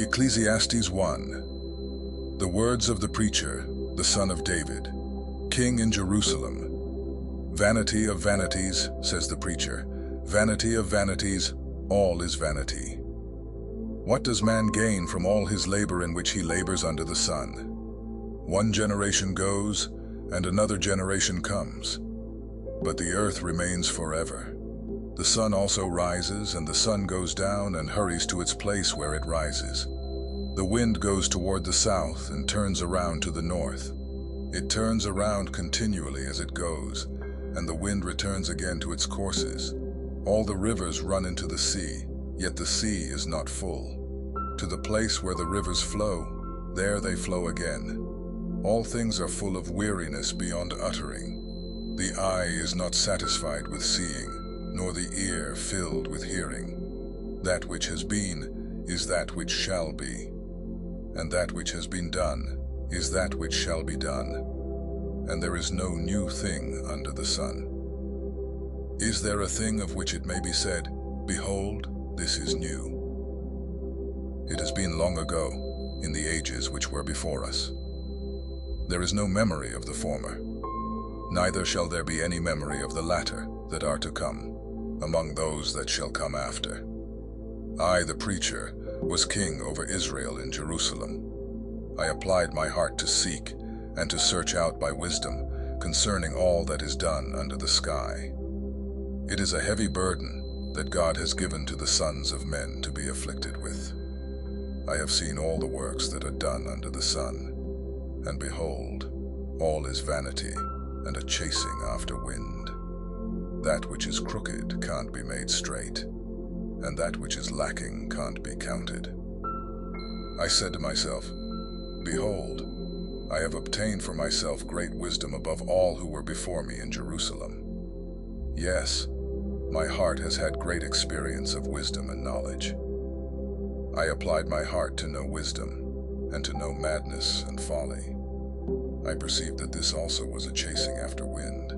Ecclesiastes 1. The words of the preacher, the son of David, king in Jerusalem. Vanity of vanities, says the preacher, vanity of vanities, all is vanity. What does man gain from all his labor in which he labors under the sun? One generation goes, and another generation comes, but the earth remains forever. The sun also rises, and the sun goes down and hurries to its place where it rises. The wind goes toward the south and turns around to the north. It turns around continually as it goes, and the wind returns again to its courses. All the rivers run into the sea, yet the sea is not full. To the place where the rivers flow, there they flow again. All things are full of weariness beyond uttering. The eye is not satisfied with seeing, nor the ear filled with hearing. That which has been is that which shall be, and that which has been done is that which shall be done, and there is no new thing under the sun. Is there a thing of which it may be said, "Behold, this is new"? It has been long ago, in the ages which were before us. There is no memory of the former, neither shall there be any memory of the latter that are to come, among those that shall come after. I, the preacher, was king over Israel in Jerusalem. I applied my heart to seek and to search out by wisdom concerning all that is done under the sky. It is a heavy burden that God has given to the sons of men to be afflicted with. I have seen all the works that are done under the sun, and behold, all is vanity and a chasing after wind. That which is crooked can't be made straight, and that which is lacking can't be counted. I said to myself, "Behold, I have obtained for myself great wisdom above all who were before me in Jerusalem." Yes, my heart has had great experience of wisdom and knowledge. I applied my heart to know wisdom, and to know madness and folly. I perceived that this also was a chasing after wind.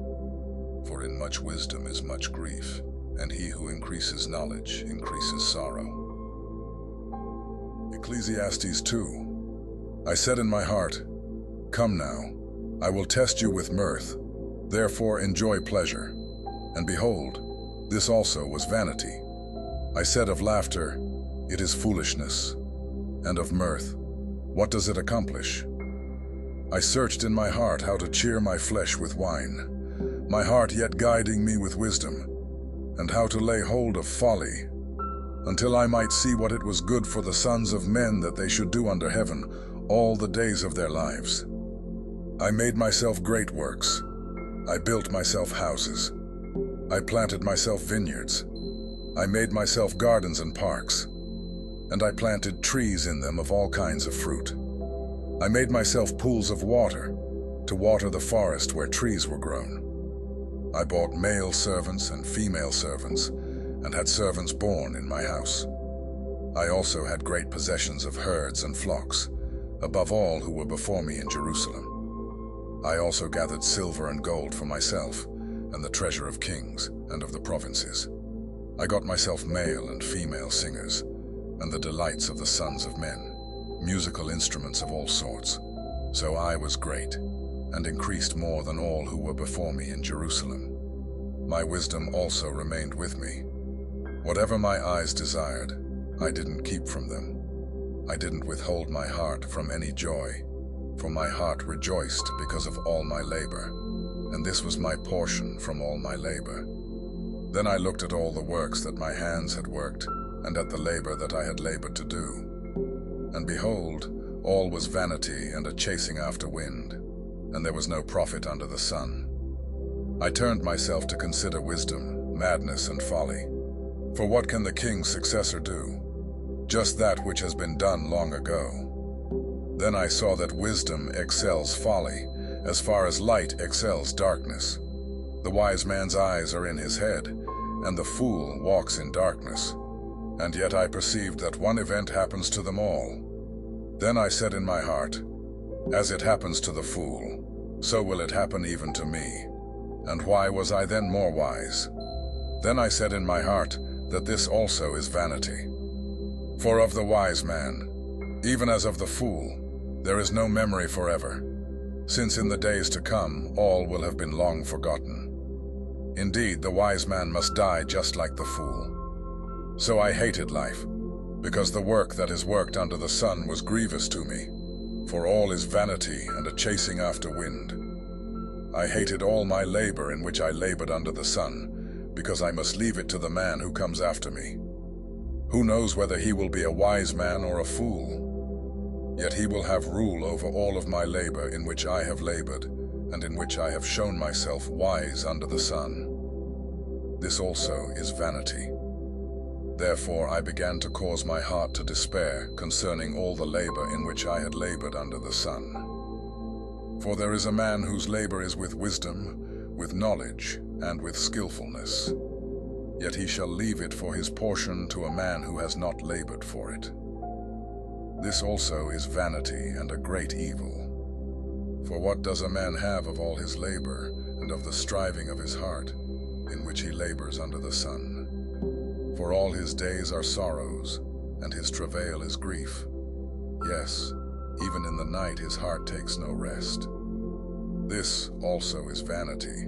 For in much wisdom is much grief, and he who increases knowledge increases sorrow. Ecclesiastes 2. I said in my heart, "Come now, I will test you with mirth, therefore enjoy pleasure." And behold, this also was vanity. I said of laughter, "It is foolishness," and of mirth, "What does it accomplish?" I searched in my heart how to cheer my flesh with wine, my heart yet guiding me with wisdom, and how to lay hold of folly, until I might see what it was good for the sons of men that they should do under heaven all the days of their lives. I made myself great works. I built myself houses. I planted myself vineyards. I made myself gardens and parks, and I planted trees in them of all kinds of fruit. I made myself pools of water to water the forest where trees were grown. I bought male servants and female servants, and had servants born in my house. I also had great possessions of herds and flocks, above all who were before me in Jerusalem. I also gathered silver and gold for myself, and the treasure of kings and of the provinces. I got myself male and female singers, and the delights of the sons of men, musical instruments of all sorts. So I was great, and increased more than all who were before me in Jerusalem. My wisdom also remained with me. Whatever my eyes desired, I didn't keep from them. I didn't withhold my heart from any joy, for my heart rejoiced because of all my labor, and this was my portion from all my labor. Then I looked at all the works that my hands had worked, and at the labor that I had labored to do. And behold, all was vanity and a chasing after wind, and there was no profit under the sun. I turned myself to consider wisdom, madness, and folly. For what can the king's successor do? Just that which has been done long ago. Then I saw that wisdom excels folly, as far as light excels darkness. The wise man's eyes are in his head, and the fool walks in darkness. And yet I perceived that one event happens to them all. Then I said in my heart, "As it happens to the fool, so will it happen even to me." And why was I then more wise? Then I said in my heart that this also is vanity. For of the wise man, Even as of the fool, there is no memory forever, since in the days to come all will have been long forgotten. Indeed, the wise man must die just like the fool. So I hated life, because the work that is worked under the sun was grievous to me, for all is vanity and a chasing after wind. I hated all my labor in which I labored under the sun, because I must leave it to the man who comes after me. Who knows whether he will be a wise man or a fool? Yet he will have rule over all of my labor in which I have labored, and in which I have shown myself wise under the sun. This also is vanity. Therefore I began to cause my heart to despair concerning all the labor in which I had labored under the sun. For there is a man whose labor is with wisdom, with knowledge, and with skillfulness. Yet he shall leave it for his portion to a man who has not labored for it. This also is vanity and a great evil. For what does a man have of all his labor, and of the striving of his heart, in which he labors under the sun? For all his days are sorrows, and his travail is grief. Yes, even in the night his heart takes no rest. This also is vanity.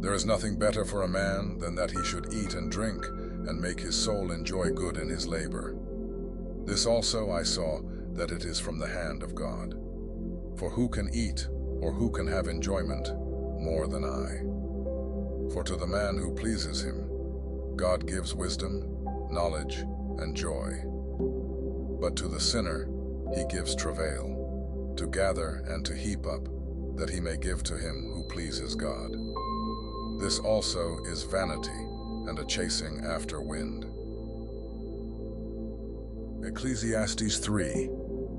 There is nothing better for a man than that he should eat and drink, and make his soul enjoy good in his labor. This also I saw, that it is from the hand of God. For who can eat, or who can have enjoyment, more than I? For to the man who pleases him, God gives wisdom, knowledge, and joy. But to the sinner he gives travail, to gather and to heap up, that he may give to him who pleases God. This also is vanity and a chasing after wind. Ecclesiastes 3.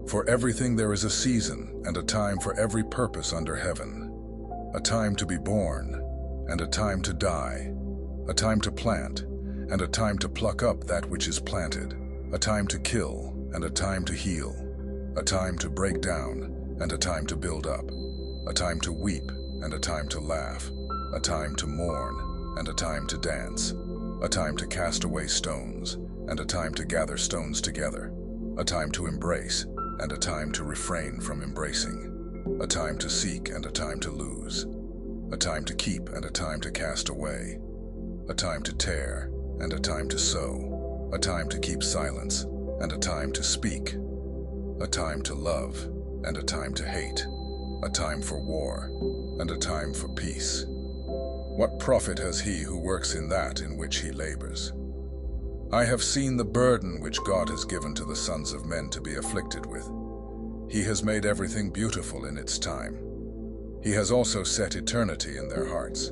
For everything there is a season and a time for every purpose under heaven, a time to be born and a time to die, a time to plant and a time to pluck up that which is planted, a time to kill and a time to heal, a time to break down and a time to build up, a time to weep and a time to laugh, a time to mourn and a time to dance, a time to cast away stones and a time to gather stones together, a time to embrace and a time to refrain from embracing, a time to seek and a time to lose, a time to keep and a time to cast away, a time to tear and a time to sow, a time to keep silence and a time to speak, a time to love and a time to hate, a time for war and a time for peace. What profit has he who works in that in which he labors? I have seen the burden which God has given to the sons of men to be afflicted with. He has made everything beautiful in its time. He has also set eternity in their hearts,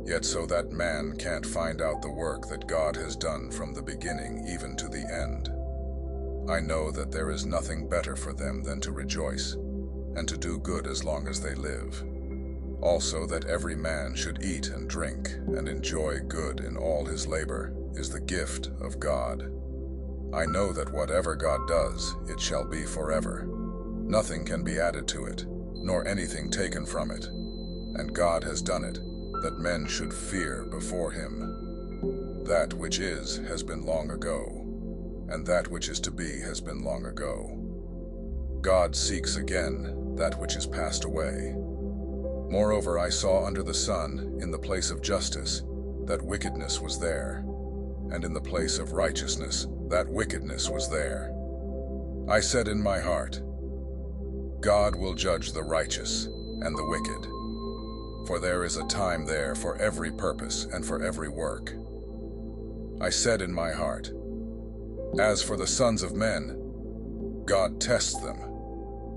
yet so that man can't find out the work that God has done from the beginning even to the end. I know that there is nothing better for them than to rejoice, and to do good as long as they live. Also that every man should eat and drink and enjoy good in all his labor is the gift of God. I know that whatever God does, it shall be forever. Nothing can be added to it, nor anything taken from it. And God has done it, that men should fear before him. That which is has been long ago, and that which is to be has been long ago. God seeks again that which is passed away. Moreover, I saw under the sun, in the place of justice, that wickedness was there, and in the place of righteousness, that wickedness was there. I said in my heart, God will judge the righteous and the wicked, for there is a time there for every purpose and for every work. I said in my heart, as for the sons of men, God tests them,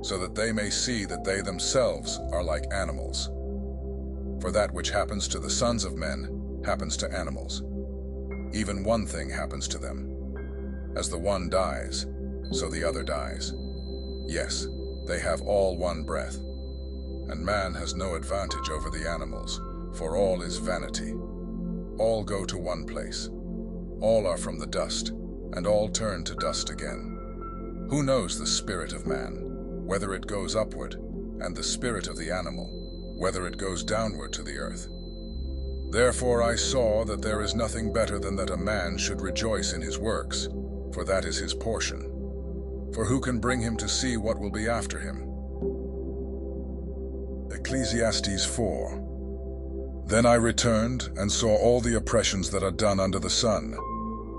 so that they may see that they themselves are like animals. For that which happens to the sons of men happens to animals. Even one thing happens to them. As the one dies, so the other dies. Yes, they have all one breath. And man has no advantage over the animals, for all is vanity. All go to one place. All are from the dust, and all turn to dust again. Who knows the spirit of man, whether it goes upward, and the spirit of the animal, whether it goes downward to the earth? Therefore I saw that there is nothing better than that a man should rejoice in his works, for that is his portion. For who can bring him to see what will be after him? Ecclesiastes 4. Then I returned and saw all the oppressions that are done under the sun,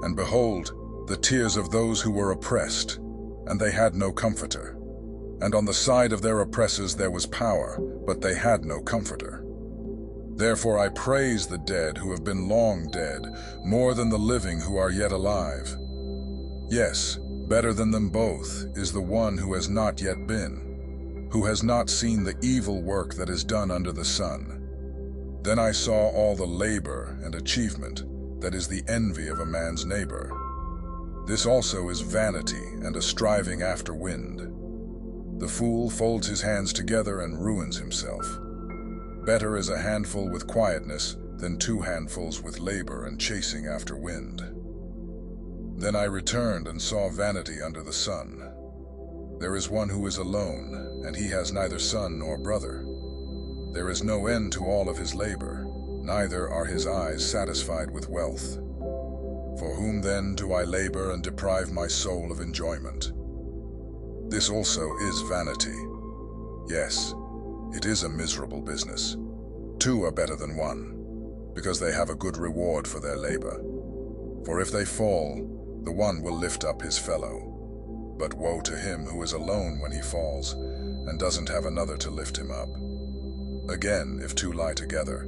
and behold, the tears of those who were oppressed, and they had no comforter. And on the side of their oppressors there was power, but they had no comforter. Therefore I praise the dead who have been long dead, more than the living who are yet alive. Yes, better than them both is the one who has not yet been, who has not seen the evil work that is done under the sun. Then I saw all the labor and achievement that is the envy of a man's neighbor. This also is vanity and a striving after wind. The fool folds his hands together and ruins himself. Better is a handful with quietness than 2 handfuls with labor and chasing after wind. Then I returned and saw vanity under the sun. There is one who is alone, and he has neither son nor brother. There is no end to all of his labor, neither are his eyes satisfied with wealth. For whom then do I labor and deprive my soul of enjoyment? This also is vanity. Yes, it is a miserable business. 2 are better than 1, because they have a good reward for their labor. For if they fall, the one will lift up his fellow. But woe to him who is alone when he falls, and doesn't have another to lift him up. Again, if 2 lie together,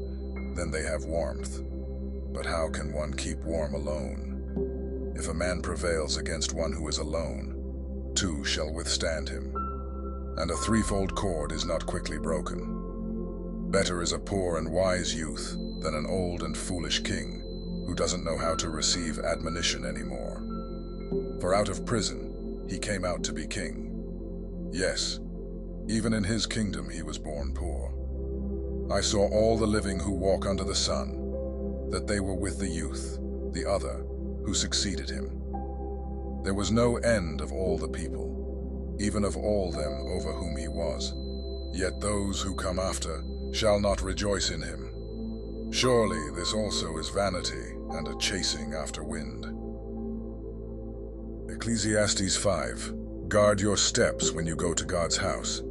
then they have warmth. But how can one keep warm alone? If a man prevails against one who is alone, 2 shall withstand him. And a 3-fold cord is not quickly broken. Better is a poor and wise youth than an old and foolish king who doesn't know how to receive admonition anymore. For out of prison he came out to be king. Yes, even in his kingdom he was born poor. I saw all the living who walk under the sun, that they were with the youth, the other, who succeeded him. There was no end of all the people, even of all them over whom he was. Yet those who come after shall not rejoice in him. Surely this also is vanity and a chasing after wind. Ecclesiastes 5. Guard your steps when you go to God's house.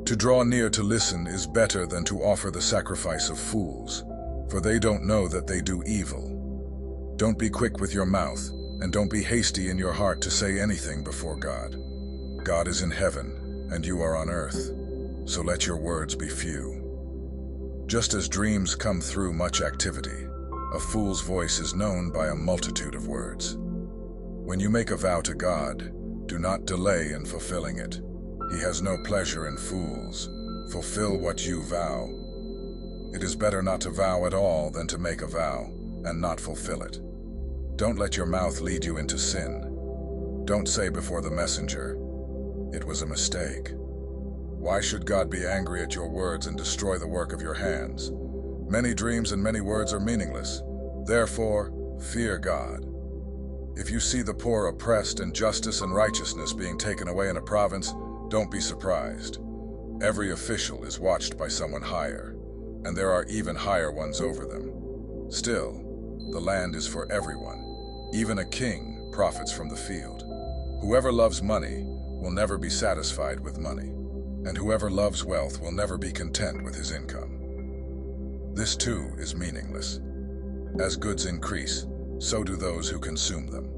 To draw near to listen is better than to offer the sacrifice of fools, for they don't know that they do evil. Don't be quick with your mouth, and don't be hasty in your heart to say anything before God. God is in heaven, and you are on earth, so let your words be few. Just as dreams come through much activity, a fool's voice is known by a multitude of words. When you make a vow to God, do not delay in fulfilling it. He has no pleasure in fools. Fulfill what you vow. It is better not to vow at all than to make a vow and not fulfill it. Don't let your mouth lead you into sin. Don't say before the messenger, "It was a mistake." Why should God be angry at your words and destroy the work of your hands? Many dreams and many words are meaningless. Therefore, fear God. If you see the poor oppressed and justice and righteousness being taken away in a province, don't be surprised. Every official is watched by someone higher, and there are even higher ones over them. Still, the land is for everyone. Even a king profits from the field. Whoever loves money will never be satisfied with money, and whoever loves wealth will never be content with his income. This too is meaningless. As goods increase, so do those who consume them.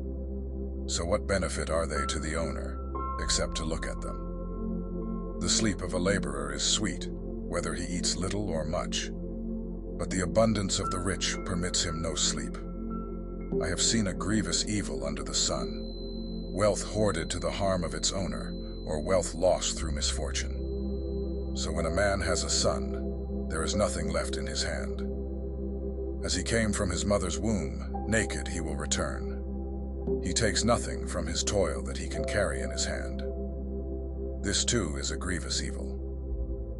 So what benefit are they to the owner, except to look at them? The sleep of a laborer is sweet, whether he eats little or much, but the abundance of the rich permits him no sleep. I have seen a grievous evil under the sun, wealth hoarded to the harm of its owner, or wealth lost through misfortune. So when a man has a son, there is nothing left in his hand. As he came from his mother's womb, naked he will return. He takes nothing from his toil that he can carry in his hand. This too is a grievous evil.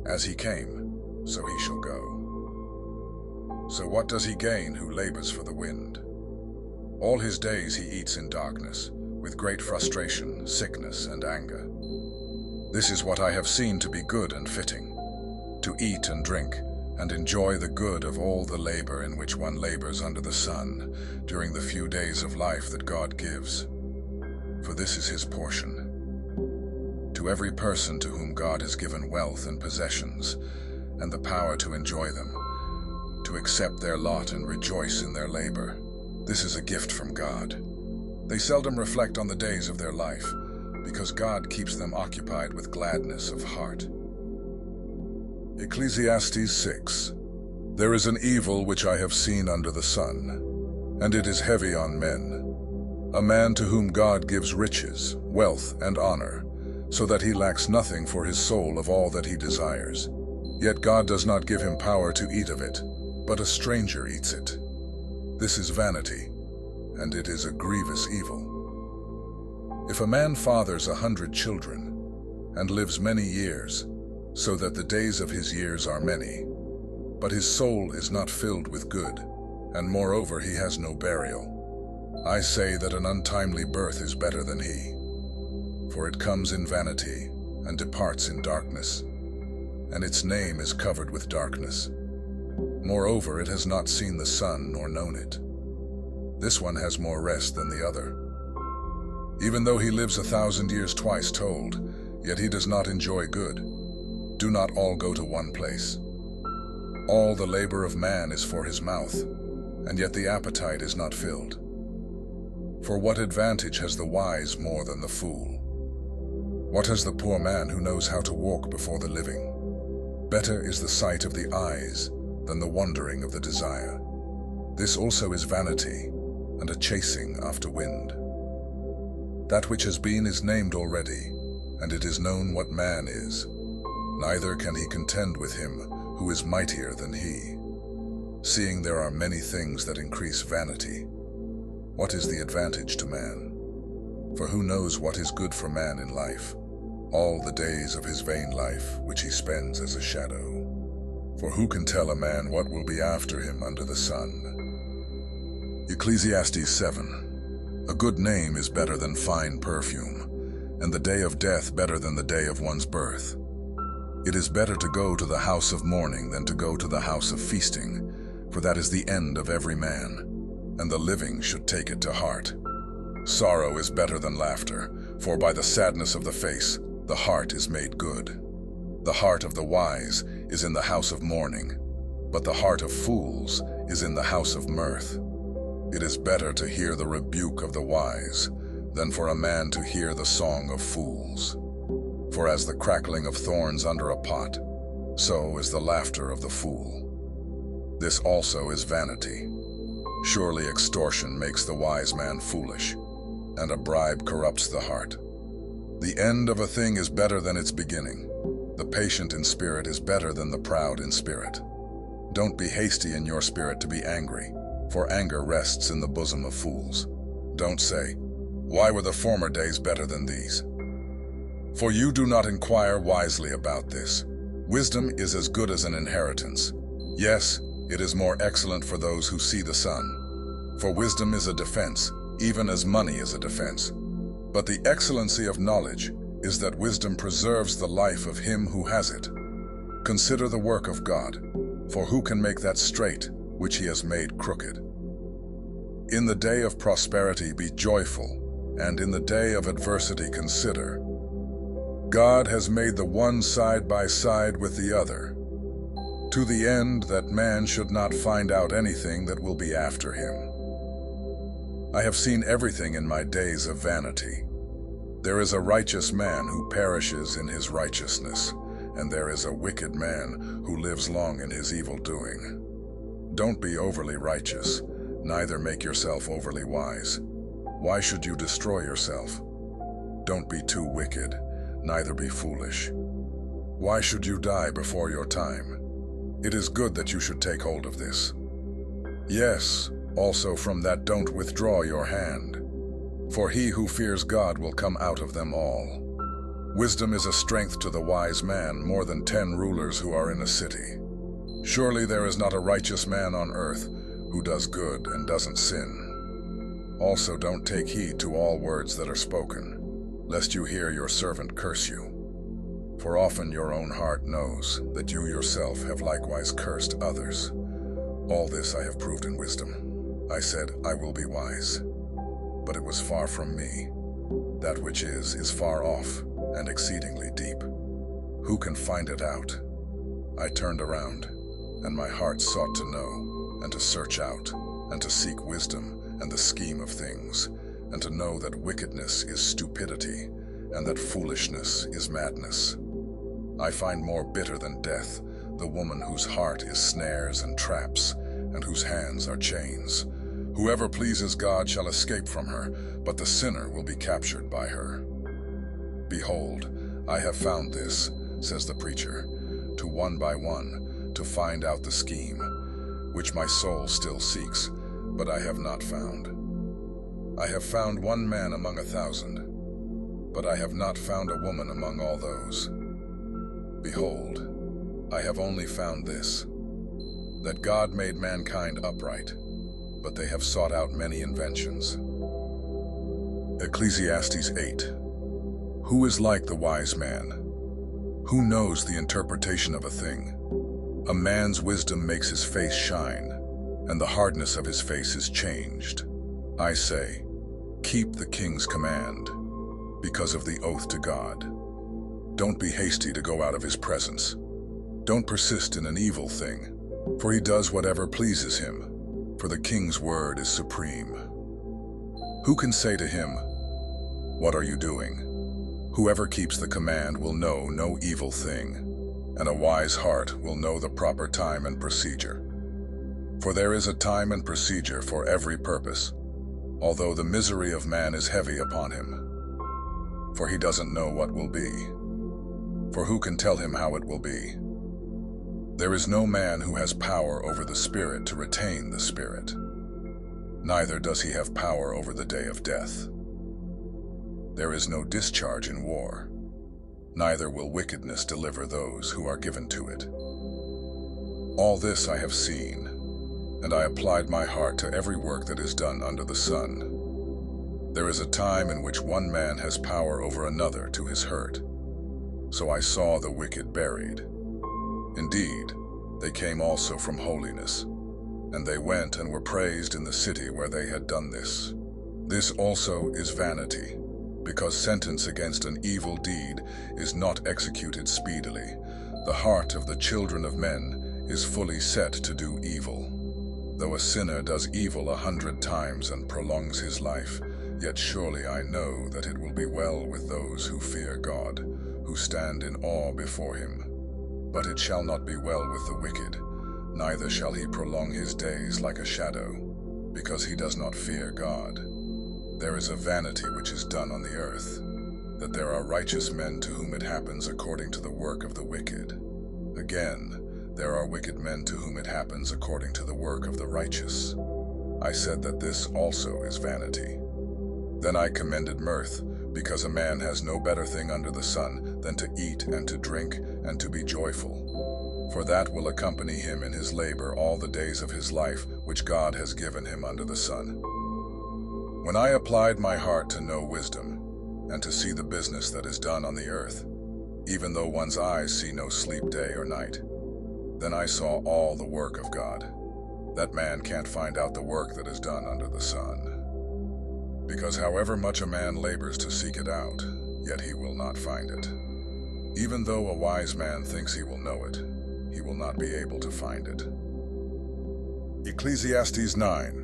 As he came, so he shall go. So what does he gain who labors for the wind? All his days he eats in darkness, with great frustration, sickness, and anger. This is what I have seen to be good and fitting, to eat and drink, and enjoy the good of all the labor in which one labors under the sun during the few days of life that God gives. For this is his portion. to every person to whom God has given wealth and possessions, and the power to enjoy them, to accept their lot and rejoice in their labor. This is a gift from God. They seldom reflect on the days of their life, because God keeps them occupied with gladness of heart. Ecclesiastes 6. There is an evil which I have seen under the sun, and it is heavy on men. A man to whom God gives riches, wealth, and honor, so that he lacks nothing for his soul of all that he desires. Yet God does not give him power to eat of it, but a stranger eats it. This is vanity, and it is a grievous evil. If a man fathers 100 children, and lives many years, so that the days of his years are many, but his soul is not filled with good, and moreover he has no burial, I say that an untimely birth is better than he. For it comes in vanity, and departs in darkness, and its name is covered with darkness. Moreover, it has not seen the sun nor known it. This one has more rest than the other. Even though he lives 1,000 years twice told, yet he does not enjoy good. Do not all go to one place. All the labor of man is for his mouth, and yet the appetite is not filled. For what advantage has the wise more than the fool? What has the poor man who knows how to walk before the living? Better is the sight of the eyes than the wandering of the desire. This also is vanity, and a chasing after wind. That which has been is named already, and it is known what man is. Neither can he contend with him who is mightier than he. Seeing there are many things that increase vanity, what is the advantage to man? For who knows what is good for man in life? All the days of his vain life, which he spends as a shadow. For who can tell a man what will be after him under the sun? Ecclesiastes 7. A good name is better than fine perfume, and the day of death better than the day of one's birth. It is better to go to the house of mourning than to go to the house of feasting, for that is the end of every man, and the living should take it to heart. Sorrow is better than laughter, for by the sadness of the face, the heart is made good. The heart of the wise is in the house of mourning, but the heart of fools is in the house of mirth. It is better to hear the rebuke of the wise than for a man to hear the song of fools. For as the crackling of thorns under a pot, so is the laughter of the fool. This also is vanity. Surely extortion makes the wise man foolish, and a bribe corrupts the heart. The end of a thing is better than its beginning. The patient in spirit is better than the proud in spirit. Don't be hasty in your spirit to be angry, for anger rests in the bosom of fools. Don't say, "Why were the former days better than these?" For you do not inquire wisely about this. Wisdom is as good as an inheritance. Yes, it is more excellent for those who see the sun. For wisdom is a defense, even as money is a defense. But the excellency of knowledge is that wisdom preserves the life of him who has it. Consider the work of God, for who can make that straight which he has made crooked? In the day of prosperity be joyful, and in the day of adversity consider. God has made the one side by side with the other, to the end that man should not find out anything that will be after him. I have seen everything in my days of vanity. There is a righteous man who perishes in his righteousness, and there is a wicked man who lives long in his evil doing. Don't be overly righteous, neither make yourself overly wise. Why should you destroy yourself? Don't be too wicked, neither be foolish. Why should you die before your time? It is good that you should take hold of this. Yes, also from that don't withdraw your hand. For he who fears God will come out of them all. Wisdom is a strength to the wise man, more than 10 rulers who are in a city. Surely there is not a righteous man on earth who does good and doesn't sin. Also don't take heed to all words that are spoken, lest you hear your servant curse you. For often your own heart knows that you yourself have likewise cursed others. All this I have proved in wisdom. I said, I will be wise. But it was far from me. That which is far off. and exceedingly deep. Who can find it out? I turned around, and my heart sought to know, and to search out, and to seek wisdom and the scheme of things, and to know that wickedness is stupidity, and that foolishness is madness. I find more bitter than death the woman whose heart is snares and traps, and whose hands are chains. Whoever pleases God shall escape from her, but the sinner will be captured by her. Behold, I have found this, says the preacher, to one by one, to find out the scheme, which my soul still seeks, but I have not found. I have found one man among 1,000, but I have not found a woman among all those. Behold, I have only found this, that God made mankind upright, but they have sought out many inventions. Ecclesiastes 8. Who is like the wise man? Who knows the interpretation of a thing? A man's wisdom makes his face shine, and the hardness of his face is changed. I say, keep the king's command, because of the oath to God. Don't be hasty to go out of his presence. Don't persist in an evil thing, for he does whatever pleases him, for the king's word is supreme. Who can say to him, what are you doing? Whoever keeps the command will know no evil thing, and a wise heart will know the proper time and procedure. For there is a time and procedure for every purpose, although the misery of man is heavy upon him. For he doesn't know what will be. For who can tell him how it will be? There is no man who has power over the spirit to retain the spirit. Neither does he have power over the day of death. There is no discharge in war. Neither will wickedness deliver those who are given to it. All this I have seen, and I applied my heart to every work that is done under the sun. There is a time in which one man has power over another to his hurt. So I saw the wicked buried. Indeed, they came also from holiness, and they went and were praised in the city where they had done this. This also is vanity, because sentence against an evil deed is not executed speedily. The heart of the children of men is fully set to do evil. Though a sinner does evil 100 times and prolongs his life, yet surely I know that it will be well with those who fear God, who stand in awe before him. But it shall not be well with the wicked, neither shall he prolong his days like a shadow, because he does not fear God. There is a vanity which is done on the earth, that there are righteous men to whom it happens according to the work of the wicked. Again, there are wicked men to whom it happens according to the work of the righteous. I said that this also is vanity. Then I commended mirth, because a man has no better thing under the sun than to eat and to drink and to be joyful. For that will accompany him in his labor all the days of his life, which God has given him under the sun. When I applied my heart to know wisdom, and to see the business that is done on the earth, even though one's eyes see no sleep day or night, then I saw all the work of God. That man can't find out the work that is done under the sun. Because however much a man labors to seek it out, yet he will not find it. Even though a wise man thinks he will know it, he will not be able to find it. Ecclesiastes 9.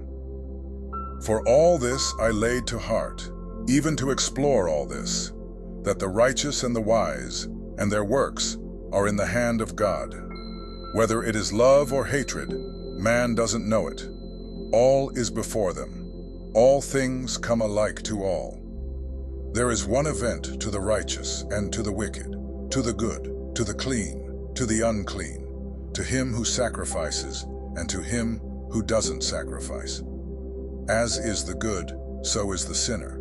For all this I laid to heart, even to explore all this, that the righteous and the wise, and their works, are in the hand of God. Whether it is love or hatred, man doesn't know it. All is before them. All things come alike to all. There is one event to the righteous and to the wicked, to the good, to the clean, to the unclean, to him who sacrifices and to him who doesn't sacrifice. As is the good, so is the sinner,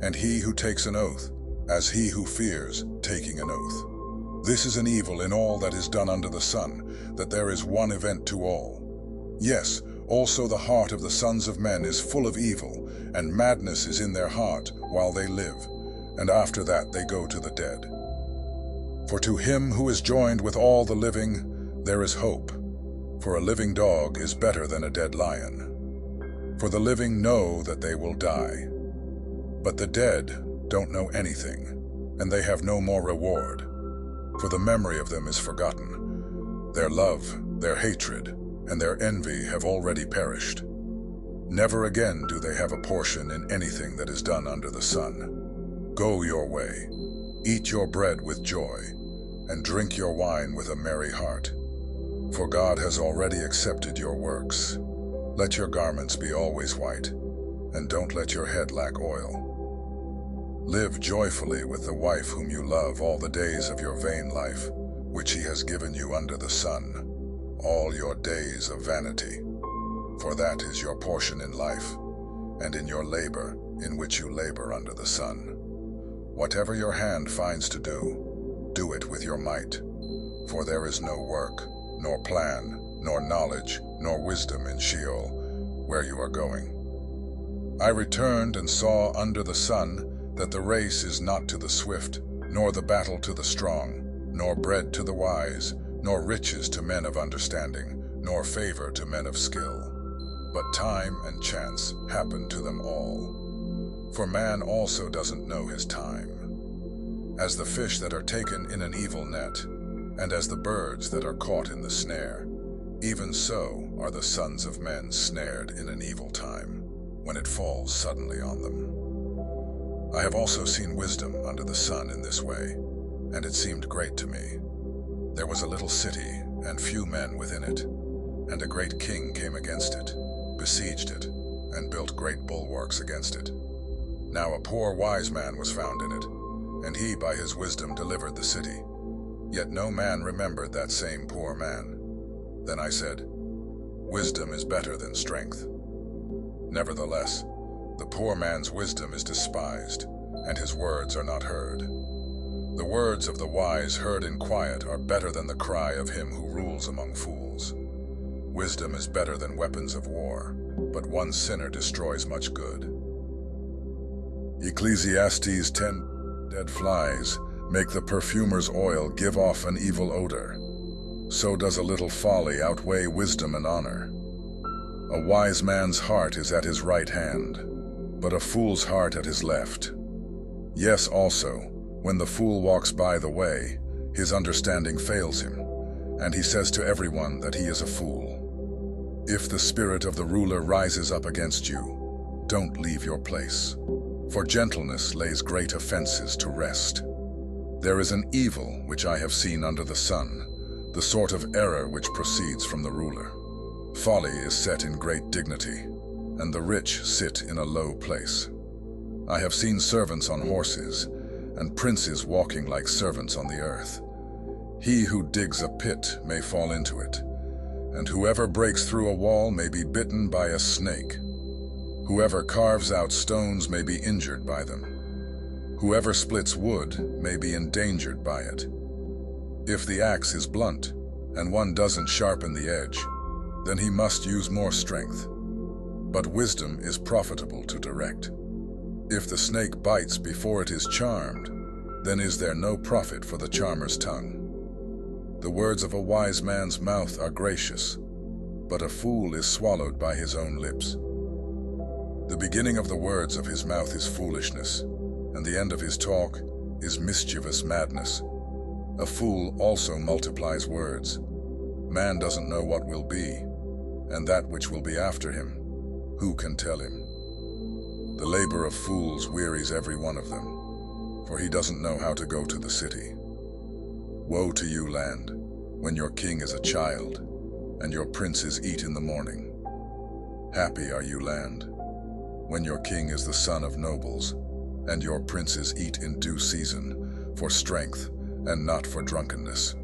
and he who takes an oath, as he who fears taking an oath. This is an evil in all that is done under the sun, that there is one event to all. Yes, also the heart of the sons of men is full of evil, and madness is in their heart while they live, and after that they go to the dead. For to him who is joined with all the living, there is hope. For a living dog is better than a dead lion. For the living know that they will die, but the dead don't know anything, and they have no more reward, for the memory of them is forgotten. Their love, their hatred, and their envy have already perished. Never again do they have a portion in anything that is done under the sun. Go your way, eat your bread with joy, and drink your wine with a merry heart. For God has already accepted your works. Let your garments be always white, and don't let your head lack oil. Live joyfully with the wife whom you love all the days of your vain life, which he has given you under the sun, all your days of vanity. For that is your portion in life, and in your labor, in which you labor under the sun. Whatever your hand finds to do, do it with your might. For there is no work, nor plan, nor knowledge, nor wisdom in Sheol, where you are going. I returned and saw under the sun that the race is not to the swift, nor the battle to the strong, nor bread to the wise, nor riches to men of understanding, nor favor to men of skill. But time and chance happen to them all. For man also doesn't know his time. As the fish that are taken in an evil net, and as the birds that are caught in the snare, even so are the sons of men snared in an evil time, when it falls suddenly on them. I have also seen wisdom under the sun in this way, and it seemed great to me. There was a little city, and few men within it, and a great king came against it, besieged it, and built great bulwarks against it. Now a poor wise man was found in it, and he by his wisdom delivered the city. Yet no man remembered that same poor man. Then I said, Wisdom is better than strength. Nevertheless, the poor man's wisdom is despised, and his words are not heard. The words of the wise heard in quiet are better than the cry of him who rules among fools. Wisdom is better than weapons of war, but one sinner destroys much good. Ecclesiastes 10. Dead flies make the perfumer's oil give off an evil odor. So does a little folly outweigh wisdom and honor. A wise man's heart is at his right hand, but a fool's heart at his left. Yes, also, when the fool walks by the way, his understanding fails him, and he says to everyone that he is a fool. If the spirit of the ruler rises up against you, don't leave your place, for gentleness lays great offenses to rest. There is an evil which I have seen under the sun, the sort of error which proceeds from the ruler. Folly is set in great dignity, and the rich sit in a low place. I have seen servants on horses, and princes walking like servants on the earth. He who digs a pit may fall into it, and whoever breaks through a wall may be bitten by a snake. Whoever carves out stones may be injured by them. Whoever splits wood may be endangered by it. If the axe is blunt, and one doesn't sharpen the edge, then he must use more strength. But wisdom is profitable to direct. If the snake bites before it is charmed, then is there no profit for the charmer's tongue. The words of a wise man's mouth are gracious, but a fool is swallowed by his own lips. The beginning of the words of his mouth is foolishness, and the end of his talk is mischievous madness. A fool also multiplies words. Man doesn't know what will be, and that which will be after him, who can tell him? The labor of fools wearies every one of them, for he doesn't know how to go to the city. Woe to you, land, when your king is a child, and your princes eat in the morning. Happy are you, land, when your king is the son of nobles, and your princes eat in due season, for strength and not for drunkenness.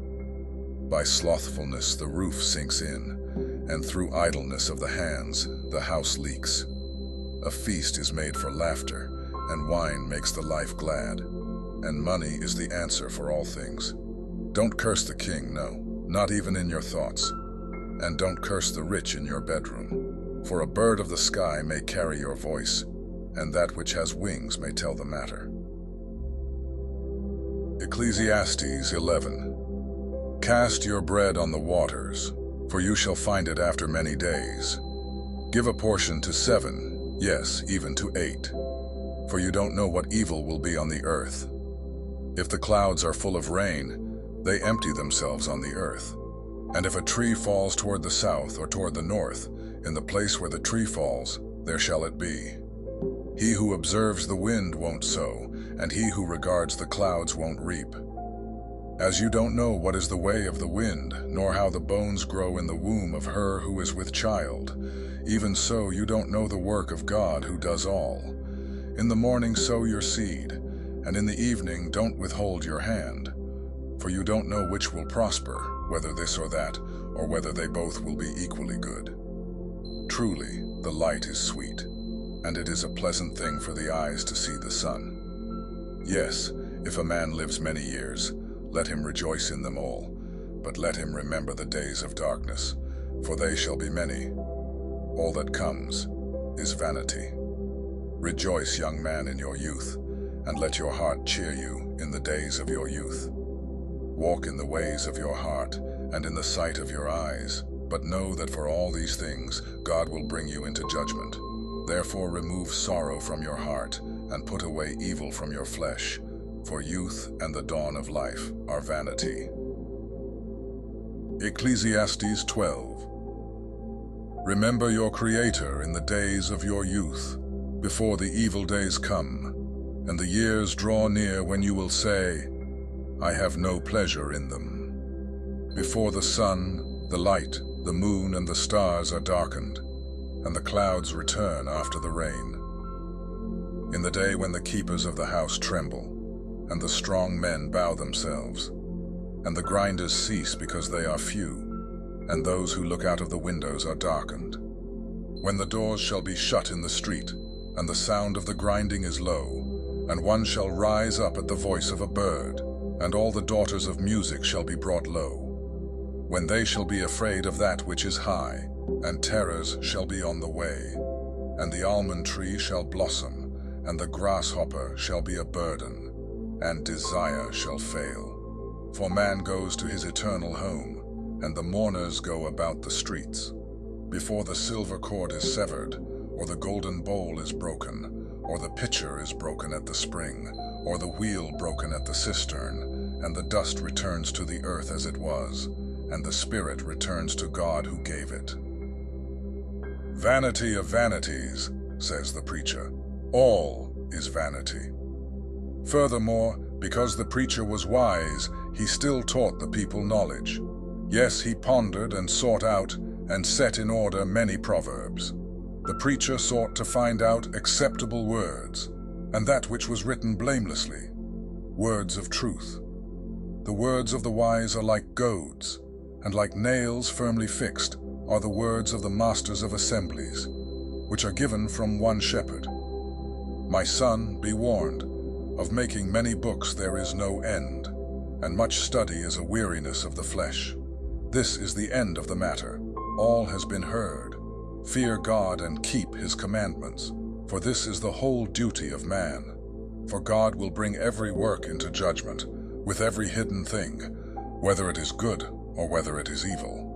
By slothfulness the roof sinks in, and through idleness of the hands the house leaks. A feast is made for laughter, and wine makes the life glad, and money is the answer for all things. Don't curse the king, no, not even in your thoughts, and don't curse the rich in your bedroom, for a bird of the sky may carry your voice, and that which has wings may tell the matter. Ecclesiastes 11. Cast your bread on the waters, for you shall find it after many days. Give a portion to 7, yes, even to 8, for you don't know what evil will be on the earth. If the clouds are full of rain, they empty themselves on the earth. And if a tree falls toward the south or toward the north, in the place where the tree falls, there shall it be. He who observes the wind won't sow, and he who regards the clouds won't reap. As you don't know what is the way of the wind, nor how the bones grow in the womb of her who is with child, even so you don't know the work of God who does all. In the morning sow your seed, and in the evening don't withhold your hand, for you don't know which will prosper, whether this or that, or whether they both will be equally good. Truly, the light is sweet, and it is a pleasant thing for the eyes to see the sun. Yes, if a man lives many years, let him rejoice in them all, but let him remember the days of darkness, for they shall be many. All that comes is vanity. Rejoice, young man, in your youth, and let your heart cheer you in the days of your youth. Walk in the ways of your heart and in the sight of your eyes, but know that for all these things God will bring you into judgment. Therefore remove sorrow from your heart and put away evil from your flesh, for youth and the dawn of life are vanity. Ecclesiastes 12. Remember your Creator in the days of your youth, before the evil days come, and the years draw near when you will say, I have no pleasure in them. Before the sun, the light, the moon, and the stars are darkened, and the clouds return after the rain. In the day when the keepers of the house tremble, and the strong men bow themselves, and the grinders cease because they are few, and those who look out of the windows are darkened. When the doors shall be shut in the street, and the sound of the grinding is low, and one shall rise up at the voice of a bird, and all the daughters of music shall be brought low. When they shall be afraid of that which is high, and terrors shall be on the way, and the almond tree shall blossom, and the grasshopper shall be a burden, and desire shall fail. For man goes to his eternal home, and the mourners go about the streets. Before the silver cord is severed, or the golden bowl is broken, or the pitcher is broken at the spring, or the wheel broken at the cistern, and the dust returns to the earth as it was, and the spirit returns to God who gave it. Vanity of vanities, says the preacher. All is vanity. Furthermore, because the preacher was wise, he still taught the people knowledge. Yes, he pondered and sought out and set in order many proverbs. The preacher sought to find out acceptable words, and that which was written blamelessly, words of truth. The words of the wise are like goads, and like nails firmly fixed are the words of the masters of assemblies, which are given from one shepherd. My son, be warned, of making many books there is no end, and much study is a weariness of the flesh. This is the end of the matter. All has been heard. Fear God and keep his commandments, for this is the whole duty of man. For God will bring every work into judgment, with every hidden thing, whether it is good or whether it is evil.